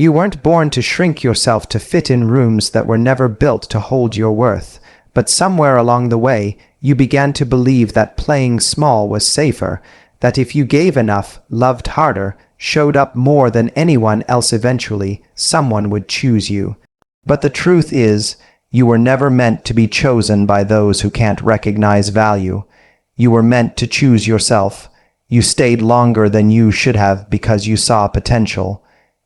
You weren't born to shrink yourself to fit in rooms that were never built to hold your worth. But somewhere along the way, you began to believe that playing small was safer, that if you gave enough, loved harder, showed up more than anyone else eventually, someone would choose you. But the truth is, you were never meant to be chosen by those who can't recognize value. You were meant to choose yourself. You stayed longer than you should have because you saw potential.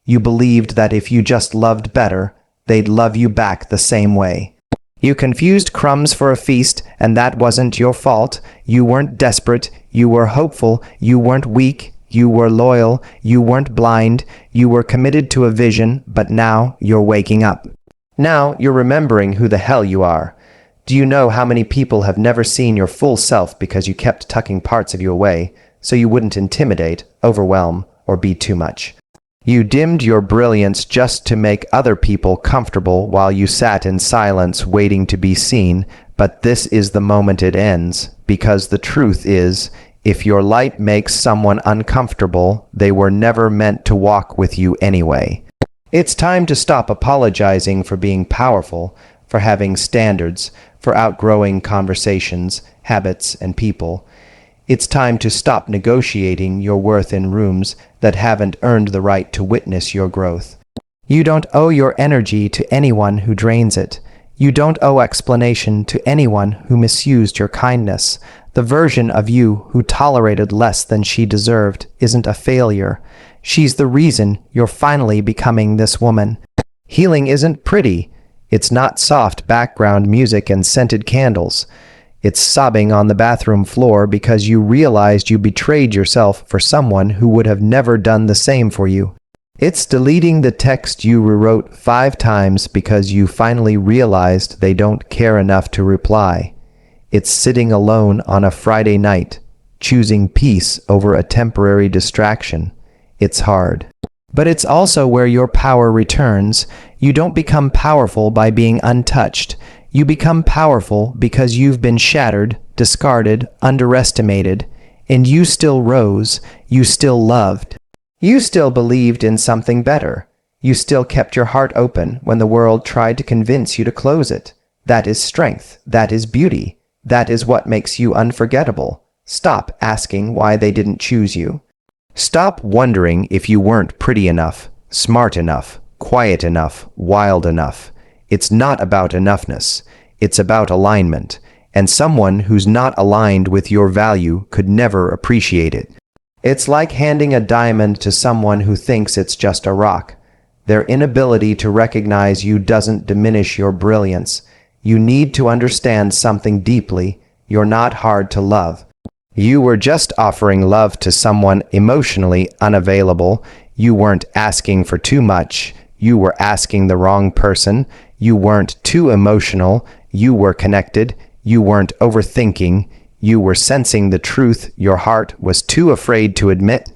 You believed that if you just loved better, they'd love you back the same way. You confused crumbs for a feast, and that wasn't your fault. You weren't desperate. You were hopeful. You weren't weak. You were loyal. You weren't blind. You were committed to a vision, but now you're waking up. Now you're remembering who the hell you are. Do you know how many people have never seen your full self because you kept tucking parts of you away, so you wouldn't intimidate, overwhelm, or be too much? You dimmed your brilliance just to make other people comfortable while you sat in silence waiting to be seen, but this is the moment it ends, because the truth is, if your light makes someone uncomfortable, they were never meant to walk with you anyway. It's time to stop apologizing for being powerful, for having standards, for outgrowing conversations, habits, and people. It's time to stop negotiating your worth in rooms that haven't earned the right to witness your growth. You don't owe your energy to anyone who drains it. You don't owe explanation to anyone who misused your kindness. The version of you who tolerated less than she deserved isn't a failure. She's the reason you're finally becoming this woman. Healing isn't pretty. It's not soft background music and scented candles. It's sobbing on the bathroom floor because you realized you betrayed yourself for someone who would have never done the same for you. It's deleting the text you rewrote 5 times because you finally realized they don't care enough to reply. It's sitting alone on a Friday night, choosing peace over a temporary distraction. It's hard. But it's also where your power returns. You don't become powerful by being untouched. You become powerful because you've been shattered, discarded, underestimated, and you still rose, you still loved. You still believed in something better. You still kept your heart open when the world tried to convince you to close it. That is strength. That is beauty. That is what makes you unforgettable. Stop asking why they didn't choose you. Stop wondering if you weren't pretty enough, smart enough, quiet enough, wild enough. It's not about enoughness. It's about alignment. And someone who's not aligned with your value could never appreciate it. It's like handing a diamond to someone who thinks it's just a rock. Their inability to recognize you doesn't diminish your brilliance. You need to understand something deeply. You're not hard to love. You were just offering love to someone emotionally unavailable. You weren't asking for too much. You were asking the wrong person. You weren't too emotional. You were connected. You weren't overthinking. You were sensing the truth your heart was too afraid to admit.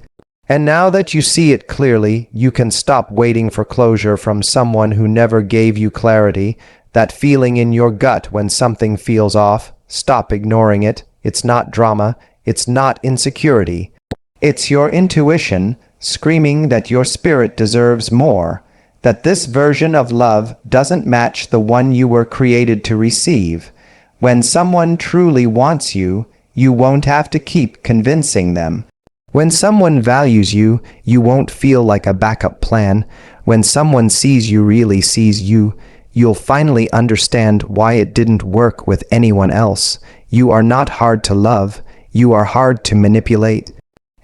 And now that you see it clearly, you can stop waiting for closure from someone who never gave you clarity. That feeling in your gut when something feels off, stop ignoring it. It's not drama. It's not insecurity. It's your intuition screaming that your spirit deserves more, that this version of love doesn't match the one you were created to receive. When someone truly wants you, you won't have to keep convincing them. When someone values you, you won't feel like a backup plan. When someone sees you really sees you, you'll finally understand why it didn't work with anyone else. You are not hard to love. You are hard to manipulate.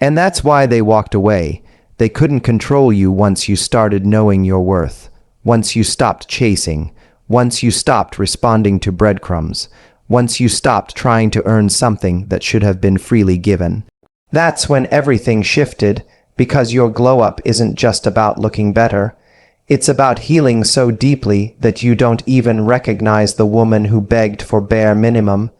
And that's why they walked away. They couldn't control you once you started knowing your worth. Once you stopped chasing. Once you stopped responding to breadcrumbs. Once you stopped trying to earn something that should have been freely given. That's when everything shifted, because your glow-up isn't just about looking better. It's about healing so deeply that you don't even recognize the woman who begged for bare minimum.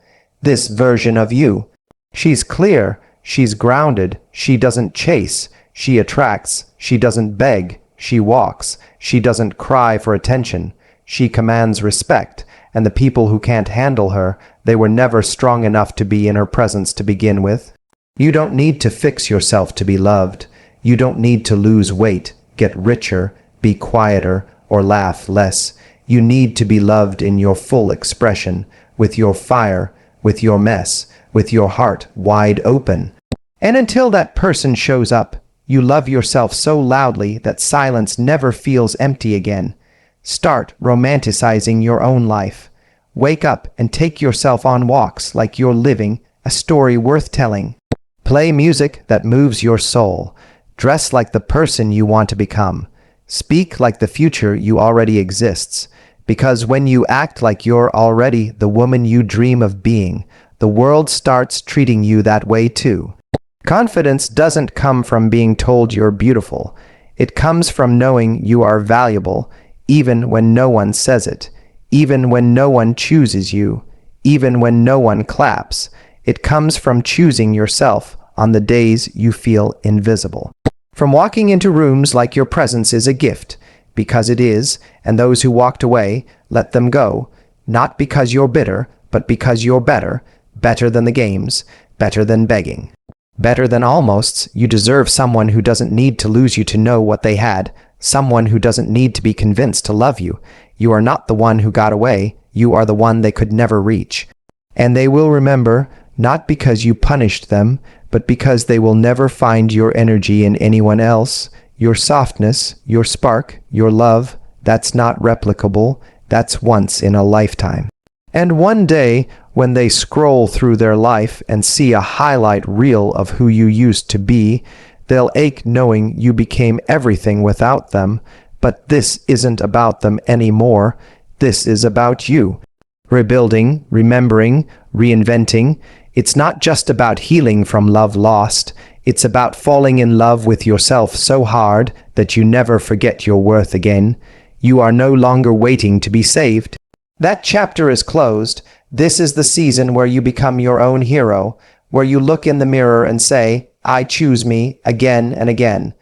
This version of you. She's clear. She's grounded. She doesn't chase. She attracts. She doesn't beg. She walks. She doesn't cry for attention. She commands respect. And the people who can't handle her, they were never strong enough to be in her presence to begin with. You don't need to fix yourself to be loved. You don't need to lose weight, get richer, be quieter, or laugh less. You need to be loved in your full expression, with your fire, with your mess, with your heart wide open. And until that person shows up, you love yourself so loudly that silence never feels empty again. Start romanticizing your own life. Wake up and take yourself on walks like you're living a story worth telling. Play music that moves your soul. Dress like the person you want to become. Speak like the future you already exists. Because when you act like you're already the woman you dream of being, the world starts treating you that way too. Confidence doesn't come from being told you're beautiful. It comes from knowing you are valuable, even when no one says it, even when no one chooses you, even when no one claps. It comes from choosing yourself on the days you feel invisible. From walking into rooms like your presence is a gift, because it is, and those who walked away, let them go, not because you're bitter, but because you're better, better than the games, better than begging. Better than almosts, you deserve someone who doesn't need to lose you to know what they had, someone who doesn't need to be convinced to love you. You are not the one who got away, you are the one they could never reach. And they will remember, not because you punished them, but because they will never find your energy in anyone else, your softness, your spark, your love. That's not replicable, that's once in a lifetime. And one day, when they scroll through their life and see a highlight reel of who you used to be, they'll ache knowing you became everything without them. But this isn't about them anymore. This is about you. Rebuilding, remembering, reinventing. It's not just about healing from love lost. It's about falling in love with yourself so hard that you never forget your worth again. You are no longer waiting to be saved. That chapter is closed. This is the season where you become your own hero, where you look in the mirror and say, I choose me, again and again.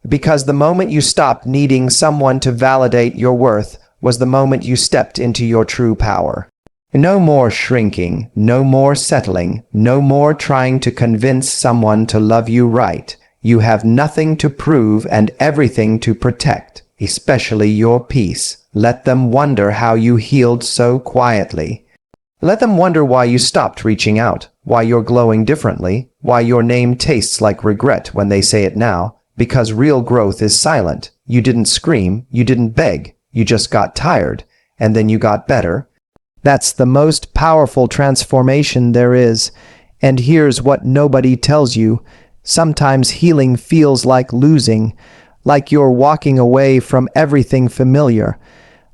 Because the moment you stopped needing someone to validate your worth was the moment you stepped into your true power. No more shrinking, no more settling, no more trying to convince someone to love you right. You have nothing to prove and everything to protect, especially your peace. Let them wonder how you healed so quietly. Let them wonder why you stopped reaching out, why you're glowing differently, why your name tastes like regret when they say it now, because real growth is silent. You didn't scream, you didn't beg, you just got tired, and then you got better. That's the most powerful transformation there is. And here's what nobody tells you. Sometimes healing feels like losing, like you're walking away from everything familiar,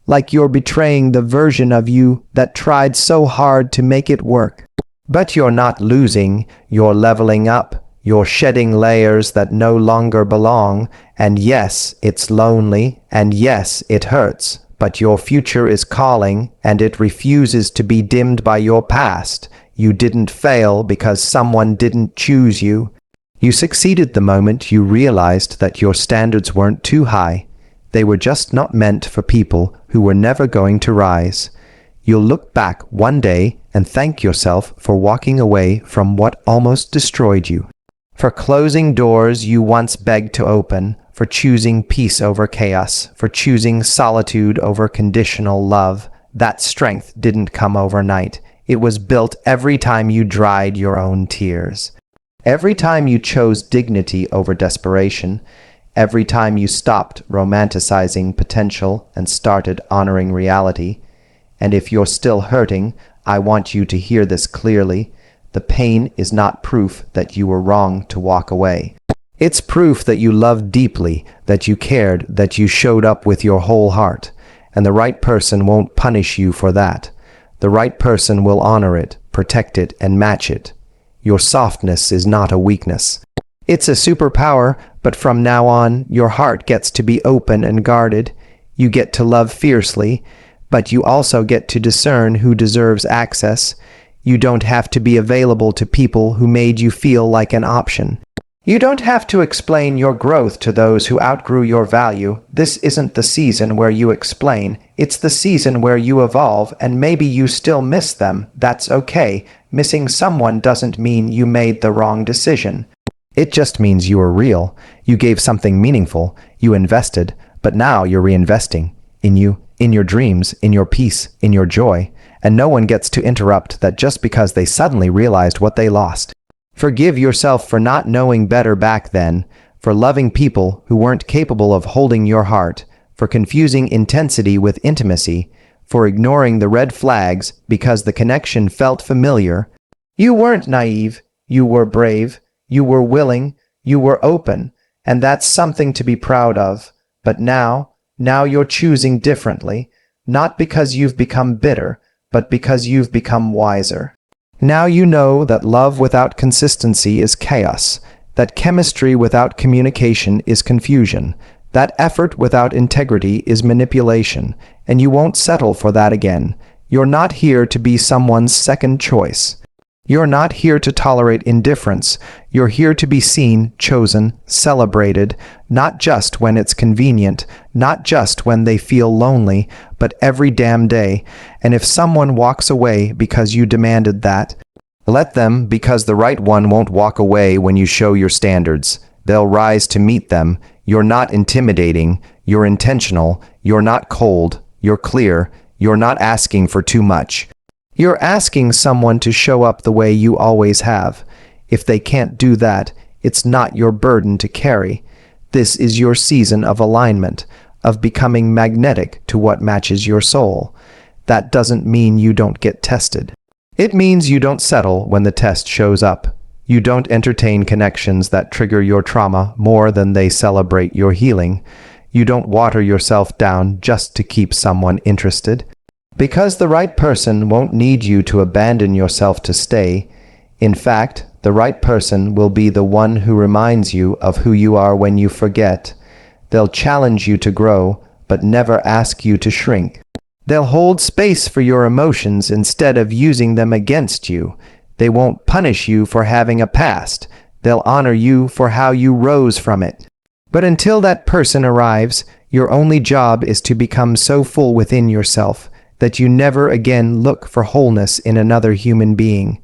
like you're betraying the version of you that tried so hard to make it work. But you're not losing, you're leveling up. You're shedding layers that no longer belong, and yes, it's lonely, and yes, it hurts, but your future is calling, and it refuses to be dimmed by your past. You didn't fail because someone didn't choose you. You succeeded the moment you realized that your standards weren't too high. They were just not meant for people who were never going to rise. You'll look back one day and thank yourself for walking away from what almost destroyed you. For closing doors you once begged to open, for choosing peace over chaos, for choosing solitude over conditional love. That strength didn't come overnight. It was built every time you dried your own tears. Every time you chose dignity over desperation. Every time you stopped romanticizing potential and started honoring reality. And if you're still hurting, I want you to hear this clearly. The pain is not proof that you were wrong to walk away. It's proof that you loved deeply, that you cared, that you showed up with your whole heart. And the right person won't punish you for that. The right person will honor it, protect it, and match it. Your softness is not a weakness. It's a superpower, but from now on, your heart gets to be open and guarded. You get to love fiercely, but you also get to discern who deserves access. You don't have to be available to people who made you feel like an option. You don't have to explain your growth to those who outgrew your value. This isn't the season where you explain. It's the season where you evolve, and maybe you still miss them. That's okay. Missing someone doesn't mean you made the wrong decision. It just means you were real. You gave something meaningful. You invested, But now you're reinvesting in you, in your dreams, in your peace, in your joy, and no one gets to interrupt that just because they suddenly realized what they lost. Forgive yourself for not knowing better back then, for loving people who weren't capable of holding your heart, for confusing intensity with intimacy, for ignoring the red flags because the connection felt familiar. You weren't naive, you were brave, you were willing, you were open, and that's something to be proud of. But now you're choosing differently, not because you've become bitter, but because you've become wiser. Now you know that love without consistency is chaos, that chemistry without communication is confusion, that effort without integrity is manipulation, and you won't settle for that again. You're not here to be someone's second choice. You're not here to tolerate indifference. You're here to be seen, chosen, celebrated, not just when it's convenient, not just when they feel lonely, but every damn day. And if someone walks away because you demanded that, let them, because the right one won't walk away when you show your standards. They'll rise to meet them. You're not intimidating. You're intentional. You're not cold. You're clear. You're not asking for too much. You're asking someone to show up the way you always have. If they can't do that, it's not your burden to carry. This is your season of alignment, of becoming magnetic to what matches your soul. That doesn't mean you don't get tested. It means you don't settle when the test shows up. You don't entertain connections that trigger your trauma more than they celebrate your healing. You don't water yourself down just to keep someone interested. Because the right person won't need you to abandon yourself to stay. In fact, the right person will be the one who reminds you of who you are when you forget. They'll challenge you to grow, but never ask you to shrink. They'll hold space for your emotions instead of using them against you. They won't punish you for having a past. They'll honor you for how you rose from it. But until that person arrives, your only job is to become so full within yourself that you never again look for wholeness in another human being.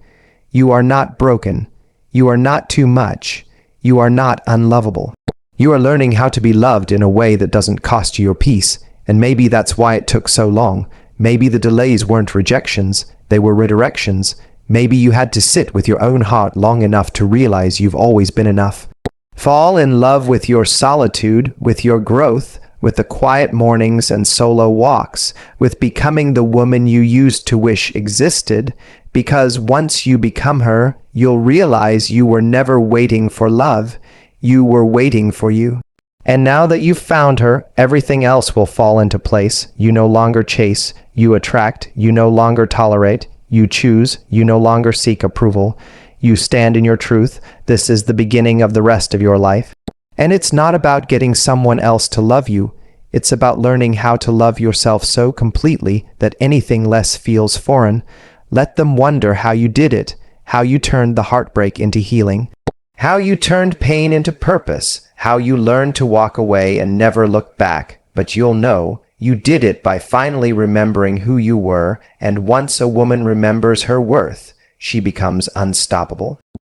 You are not broken. You are not too much. You are not unlovable. You are learning how to be loved in a way that doesn't cost you your peace, and maybe that's why it took so long. Maybe the delays weren't rejections, they were redirections. Maybe you had to sit with your own heart long enough to realize you've always been enough. Fall in love with your solitude, with your growth, with the quiet mornings and solo walks, with becoming the woman you used to wish existed, because once you become her, you'll realize you were never waiting for love, you were waiting for you. And now that you've found her, everything else will fall into place. You no longer chase, you attract, you no longer tolerate, you choose, you no longer seek approval. You stand in your truth. This is the beginning of the rest of your life. And it's not about getting someone else to love you. It's about learning how to love yourself so completely that anything less feels foreign. Let them wonder how you did it, how you turned the heartbreak into healing, how you turned pain into purpose, how you learned to walk away and never look back. But you'll know you did it by finally remembering who you were, and once a woman remembers her worth, she becomes unstoppable.